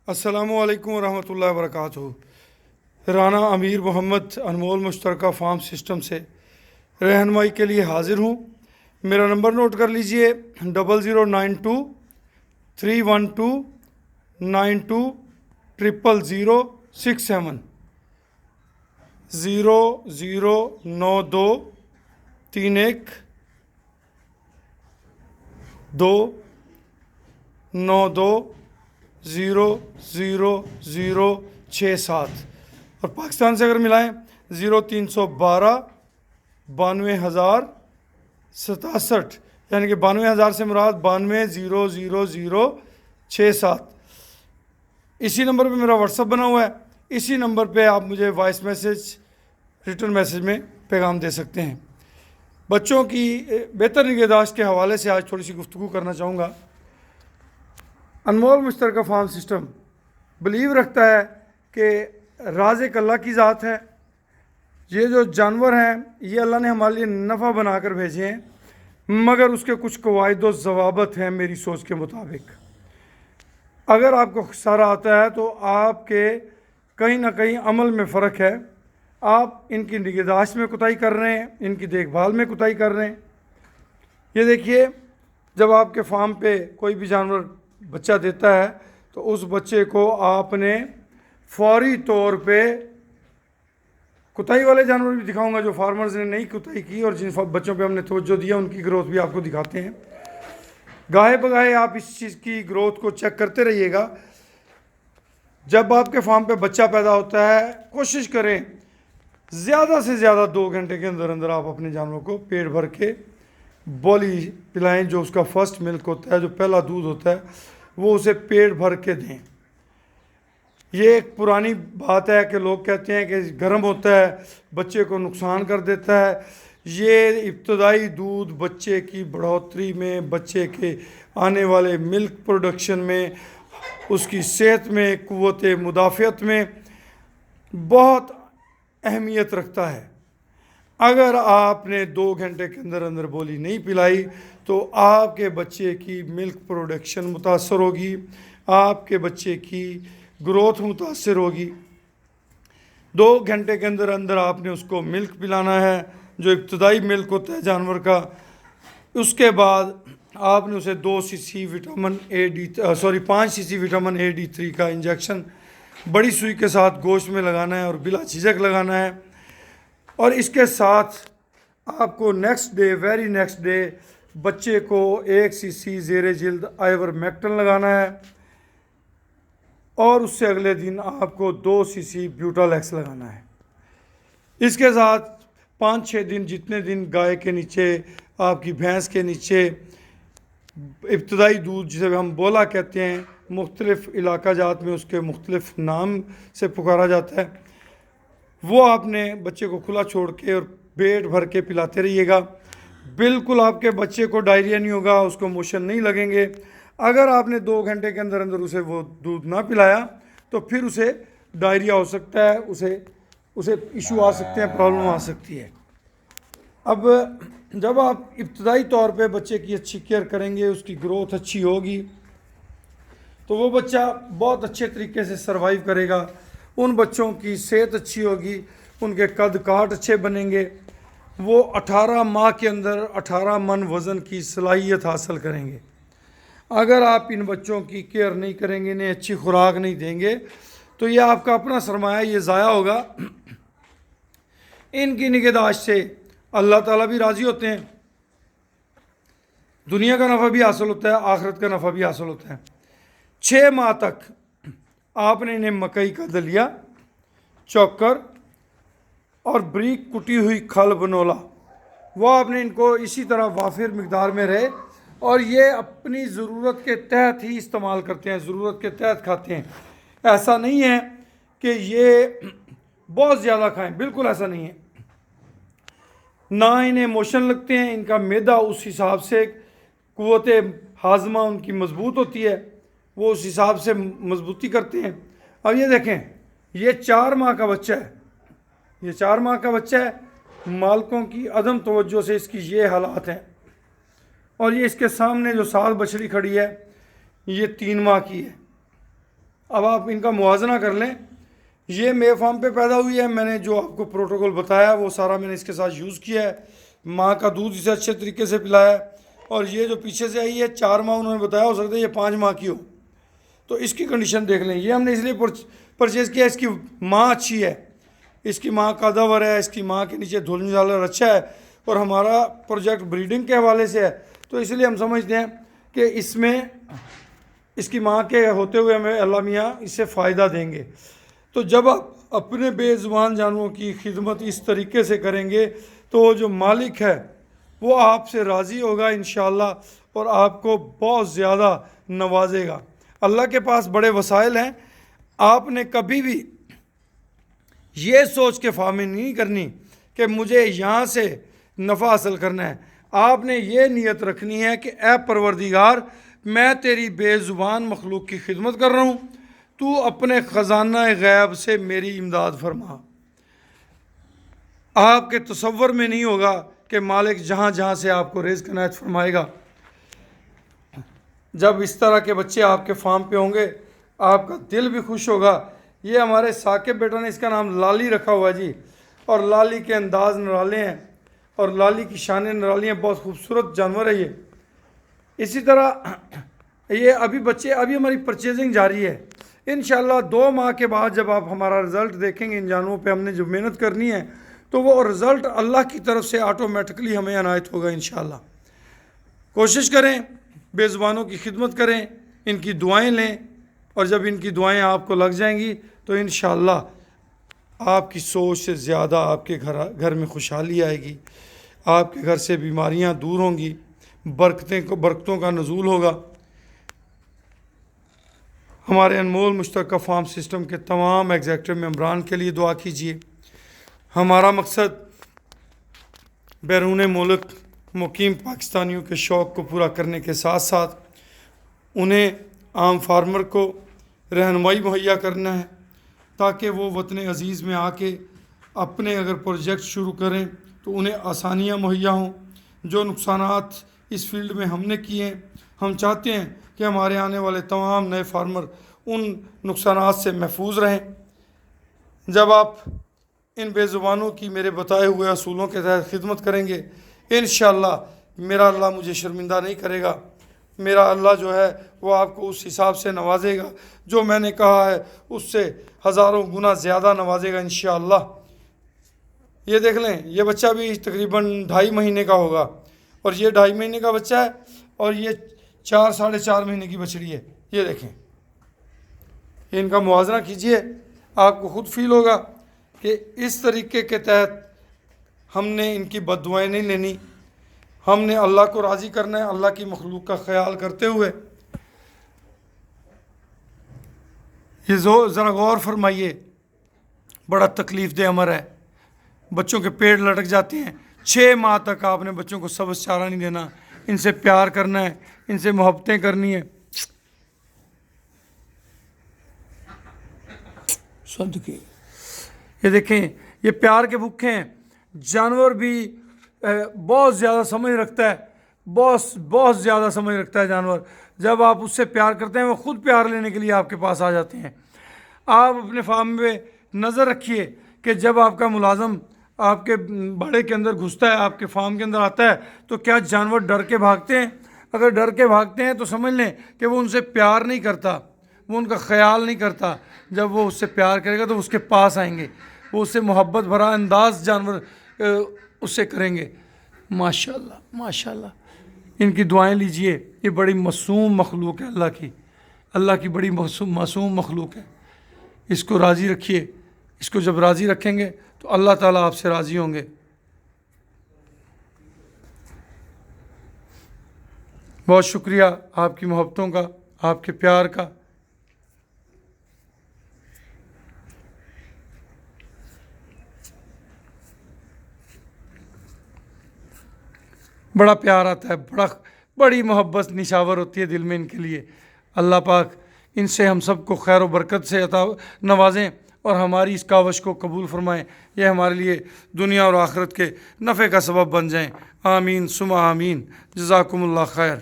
अस्सलामुअलैकुम वरहमतुल्लाहि वबरकातुहू। राना अमीर मोहम्मद अनमोल मुश्तरका फार्म सिस्टम से रहनुमाई के लिए हाजिर हूँ। मेरा नंबर नोट कर लीजिए 0092 312 92 00067 00923112000067 और पाकिस्तान से अगर मिलाएं 0312 92,067 यानी कि 92,000 से मुराद 92,000,67। इसी नंबर पे मेरा व्हाट्सअप बना हुआ है। इसी नंबर पे आप मुझे वॉइस मैसेज, रिटर्न मैसेज में पैगाम दे सकते हैं। बच्चों की बेहतर निगहदाश्त के हवाले से आज थोड़ी सी गुफ्तगू करना चाहूँगा। अनमोल मुश्तरका फार्म सिस्टम बिलीव रखता है कि राज़ अल्लाह की ज़ात है। ये जो जानवर हैं ये अल्लाह ने हमारे लिए नफ़ा बनाकर भेजे हैं, मगर उसके कुछ कवायद व ज़वाबत हैं मेरी सोच के मुताबिक। अगर आपको खसारा आता है तो आपके कहीं ना कहीं अमल में फ़र्क है। आप इनकी निगहदाश्त में कोताही कर रहे हैं, इनकी देखभाल में कोताही कर रहे हैं। ये देखिए, जब आपके फार्म पे कोई भी जानवर बच्चा देता है तो उस बच्चे को आपने फौरी तौर पे, कुताई वाले जानवर भी दिखाऊंगा जो फार्मर्स ने नहीं कुताई की और जिन बच्चों पे हमने तवज्जो दिया उनकी ग्रोथ भी आपको दिखाते हैं। गाहे बगाहे आप इस चीज़ की ग्रोथ को चेक करते रहिएगा। जब आपके फार्म पे बच्चा पैदा होता है कोशिश करें ज़्यादा से ज़्यादा 2 घंटे के अंदर अंदर आप अपने जानवर को पेट भर के बोली पिलाएं। जो उसका फर्स्ट मिल्क होता है, जो पहला दूध होता है, वो उसे पेट भर के दें। ये एक पुरानी बात है कि लोग कहते हैं कि गर्म होता है, बच्चे को नुकसान कर देता है। ये इब्तदाई दूध बच्चे की बढ़ोतरी में, बच्चे के आने वाले मिल्क प्रोडक्शन में, उसकी सेहत में, क़ुव्वत मुदाफ़ियत में बहुत अहमियत रखता है। अगर आपने 2 घंटे के अंदर अंदर बोली नहीं पिलाई तो आपके बच्चे की मिल्क प्रोडक्शन मुतासर होगी, आपके बच्चे की ग्रोथ मुतासर होगी। 2 घंटे के अंदर अंदर आपने उसको मिल्क पिलाना है, जो इब्तदाई मिल्क होता है जानवर का। उसके बाद आपने उसे 5 सीसी विटामिन A-D3 का इंजेक्शन बड़ी सुई के साथ गोश्त में लगाना है और बिला झिझक लगाना है। और इसके साथ आपको वेरी नेक्स्ट डे बच्चे को 1 सीसी ज़ेरे जिल्द आइवरमेक्टिन लगाना है और उससे अगले दिन आपको 2 सीसी ब्यूटालैक्स लगाना है। इसके साथ 5-6 दिन, जितने दिन गाय के नीचे, आपकी भैंस के नीचे इब्तदाई दूध जिसे हम बोला कहते हैं, मुख्तलिफ़ इलाका जात में उसके मुख्तलिफ़ नाम से पुकारा जाता है, वो आपने बच्चे को खुला छोड़ के और पेट भर के पिलाते रहिएगा। बिल्कुल आपके बच्चे को डायरिया नहीं होगा, उसको मोशन नहीं लगेंगे। अगर आपने 2 घंटे के अंदर अंदर उसे वो दूध ना पिलाया तो फिर उसे डायरिया हो सकता है, उसे इशू आ सकते हैं, प्रॉब्लम आ सकती है। अब जब आप इब्तदाई तौर पे बच्चे की अच्छी केयर करेंगे, उसकी ग्रोथ अच्छी होगी, तो वो बच्चा बहुत अच्छे तरीके से सर्वाइव करेगा। उन बच्चों की सेहत अच्छी होगी, उनके कद काठ अच्छे बनेंगे, वो 18 माह के अंदर 18 मन वज़न की सलाहियत हासिल करेंगे। अगर आप इन बच्चों की केयर नहीं करेंगे, इन्हें अच्छी खुराक नहीं देंगे, तो ये आपका अपना सरमाया ये ज़ाया होगा। इनकी निगहदाश्त से अल्लाह ताला भी राज़ी होते हैं, दुनिया का नफ़ा भी हासिल होता है, आखिरत का नफ़ा भी हासिल होता है। 6 माह तक आपने इन्हें मकई का दलिया, चोकर और बारीक कुटी हुई खल बनोला, वो आपने इनको इसी तरह वाफिर मिकदार में रहे और ये अपनी ज़रूरत के तहत ही इस्तेमाल करते हैं, ज़रूरत के तहत खाते हैं। ऐसा नहीं है कि ये बहुत ज़्यादा खाएं, बिल्कुल ऐसा नहीं है। ना इन्हें मोशन लगते हैं, इनका मैदा उस हिसाब से, क़ुव्वत हाज़मा उनकी मज़बूत होती है, वो उस हिसाब से मजबूती करते हैं। अब ये देखें, ये 4 माह का बच्चा है, ये 4 माह का बच्चा है। मालकों की अदम तवज्जो से इसकी ये हालात हैं। और ये इसके सामने जो साल बछड़ी खड़ी है ये 3 माह की है। अब आप इनका मुआजना कर लें। ये मेरे फार्म पे पैदा हुई है, मैंने जो आपको प्रोटोकॉल बताया वो सारा मैंने इसके साथ यूज़ किया है। माँ का दूध इसे अच्छे तरीके से पिलाया है। और ये जो पीछे से आई है 4 माह, उन्होंने बताया हो सकता है ये 5 माह की हो। तो इसकी कंडीशन देख लें। ये हमने इसलिए परचेज़ किया, इसकी माँ अच्छी है, इसकी माँ कदावर है, इसकी माँ के नीचे धुल झालर अच्छा है, और हमारा प्रोजेक्ट ब्रीडिंग के हवाले से है। तो इसलिए हम समझते हैं कि इसमें इसकी माँ के होते हुए हमें अल्लाह मियाँ इससे फ़ायदा देंगे। तो जब आप अपने बेज़ुबान जानवरों की खिदमत इस तरीके से करेंगे तो जो मालिक है वो आपसे राज़ी होगा इंशाअल्लाह, और आपको बहुत ज़्यादा नवाजेगा। अल्लाह के पास बड़े वसाइल हैं। आपने कभी भी ये सोच के फार्मिंग नहीं करनी कि मुझे यहाँ से नफ़ा हासिल करना है। आपने ये नीयत रखनी है कि ए परवरदिगार, मैं तेरी बेज़ुबान मखलूक की खिदमत कर रहा हूँ, तू अपने ख़जाना गैब से मेरी इमदाद फरमा। आपके तसव्वुर में नहीं होगा कि मालिक जहाँ जहाँ से आपको रिज़्क़ इनायत फरमाएगा। जब इस तरह के बच्चे आपके फार्म पे होंगे आपका दिल भी खुश होगा। ये हमारे साकिब बेटा ने इसका नाम लाली रखा हुआ है जी, और लाली के अंदाज निराले हैं और लाली की शानें निराली हैं, बहुत खूबसूरत जानवर है ये। इसी तरह ये अभी बच्चे, अभी हमारी परचेजिंग जारी है। इंशाअल्लाह 2 माह के बाद जब आप हमारा रिज़ल्ट देखेंगे इन जानवरों पे हमने जो मेहनत करनी है, तो वो रिज़ल्ट अल्लाह की तरफ से ऑटोमेटिकली हमें अनायत होगा इंशाअल्लाह। कोशिश करें, बेज़ुबानों की खिदमत करें, इनकी दुआएं लें, और जब इनकी दुआएं आपको लग जाएंगी तो इंशाअल्लाह आपकी सोच से ज़्यादा आपके घर में खुशहाली आएगी, आपके घर से बीमारियां दूर होंगी, बरकतों का नज़ूल होगा। हमारे अनमोल मुश्तरका फार्म सिस्टम के तमाम एग्जेक्टिव मेंबरान के लिए दुआ कीजिए। हमारा मकसद बैरून मुल्क मुकीम पाकिस्तानियों के शौक़ को पूरा करने के साथ साथ उन्हें आम फार्मर को रहनुमाई मुहैया करना है, ताकि वो वतन अज़ीज़ में आके अपने अगर प्रोजेक्ट शुरू करें तो उन्हें आसानियाँ मुहैया हों। जो नुकसानात इस फील्ड में हमने किए हैं, हम चाहते हैं कि हमारे आने वाले तमाम नए फार्मर उन नुकसानात से महफूज रहें। जब आप इन बेज़ुबानों की मेरे बताए हुए असूलों के तहत खिदमत करेंगे, इंशाअल्लाह मेरा अल्लाह मुझे शर्मिंदा नहीं करेगा। मेरा अल्लाह जो है वो आपको उस हिसाब से नवाजेगा, जो मैंने कहा है उससे हज़ारों गुना ज़्यादा नवाजेगा इंशाअल्लाह। ये देख लें, ये बच्चा भी तकरीबन 2.5 महीने का होगा, और ये 2.5 महीने का बच्चा है, और ये 4 साढ़े 4 महीने की बछड़ी है। ये देखें, इनका मुआवजा कीजिए, आपको ख़ुद फील होगा कि इस तरीके के तहत हमने इनकी बद्दुआएं नहीं लेनी, हमने अल्लाह को राज़ी करना है, अल्लाह की मखलूक का ख्याल करते हुए। ये ज़रा गौर फरमाइए, बड़ा तकलीफ़ दे अमर है। बच्चों के पेट लटक जाते हैं, 6 माह तक आपने बच्चों को सब्ज़ चारा नहीं देना, इनसे प्यार करना है, इनसे मोहब्बतें करनी है। सदके, ये देखें, ये प्यार के भूखे हैं। जानवर भी बहुत ज़्यादा समझ रखता है, बहुत ज़्यादा समझ रखता है जानवर। जब आप उससे प्यार करते हैं वो ख़ुद प्यार लेने के लिए आपके पास आ जाते हैं। आप अपने फार्म में नज़र रखिए कि जब आपका मुलाजम आपके बाड़े के अंदर घुसता है, आपके फार्म के अंदर आता है, तो क्या जानवर डर के भागते हैं? अगर डर के भागते हैं तो समझ लें कि वो उनसे प्यार नहीं करता, वो उनका ख्याल नहीं करता। जब वो उससे प्यार करेगा तो उसके पास आएंगे, वो उससे मोहब्बत भरा अंदाज जानवर उससे करेंगे। माशाल्लाह माशाल्लाह, इनकी दुआएं लीजिए। ये बड़ी मासूम मखलूक है, अल्लाह की बड़ी मासूम मखलूक है। इसको राज़ी रखिए, इसको जब राज़ी रखेंगे तो अल्लाह ताला आपसे राज़ी होंगे। बहुत शुक्रिया आपकी मोहब्बतों का, आपके प्यार का। बड़ा प्यार आता है, बड़ी मोहब्बत निशावर होती है दिल में इनके लिए। अल्लाह पाक इनसे हम सबको खैर व बरकत से अता नवाजें और हमारी इस कावश को कबूल फरमाएँ। यह हमारे लिए दुनिया और आखिरत के नफ़े का सबब बन जाएँ। आमीन सुमा आमीन। जज़ाकुमुल्लाह खैर।